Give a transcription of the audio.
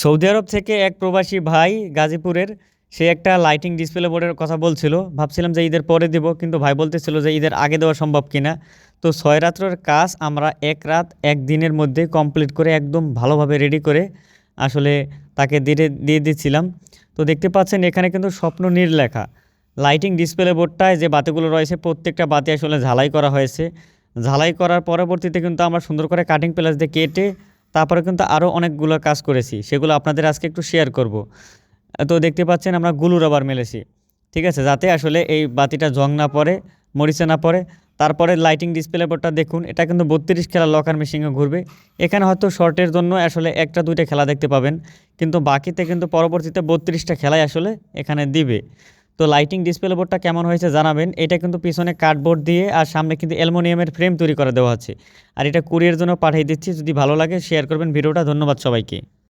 Saudi আরব থেকে এক প্রবাসী ভাই গাজীপুরের, সে একটা লাইটিং ডিসপ্লে বোর্ডের কথা বলছিল। ভাবছিলাম যে ঈদের পরে দিব, কিন্তু ভাই বলতেছিল যে ঈদের আগে দেওয়া সম্ভব কিনা। তো 6 রাত্রের কাজ আমরা 1 রাত 1 দিনের মধ্যে কমপ্লিট করে একদম ভালোভাবে রেডি করে আসলে তাকে দিয়ে দিয়ে দিচ্ছিলাম। তো দেখতে পাচ্ছেন এখানে কিন্তু স্বপ্ন নীড় লেখা। লাইটিং ডিসপ্লে বোর্ডটায় যে বাতিগুলো রয়েছে প্রত্যেকটা বাতি আসলে ঝালাই করা হয়েছে। ঝালাই করার পরবর্তীতে কিন্তু আমরা সুন্দর করে কাটিং প্লাস দিয়ে কেটে তারপরে কিন্তু আরও অনেকগুলো কাজ করেছি, সেগুলো আপনাদের আজকে একটু শেয়ার করব। তো দেখতে পাচ্ছেন আমরা গ্লু রাবার মেলেছি, ঠিক আছে, যাতে আসলে এই বাতিটা জং না পড়ে, মরিচে না পড়ে। তারপরে লাইটিং ডিসপ্লে বোর্ডটা দেখুন, এটা কিন্তু 32 খেলা লকার মেশিনে ঘুরবে। এখানে হয়তো শর্টের জন্য আসলে একটা দুইটা খেলা দেখতে পাবেন, কিন্তু বাকিতে কিন্তু পরবর্তীতে 32টা খেলাই আসলে এখানে দিবে। তো লাইটিং ডিসপ্লে বোর্ডটা কেমন হয়েছে জানাবেন। এটা কিন্তু পিছনে কার্ডবোর্ড দিয়ে আর সামনে কিন্তু অ্যালুমিনিয়ামের ফ্রেম তৈরি করে দেওয়া হচ্ছে। আর এটা কুরিয়ার জন্য পাঠিয়ে দিচ্ছি, যদি ভালো লাগে শেয়ার করবেন ভিডিওটা। ধন্যবাদ সবাইকে।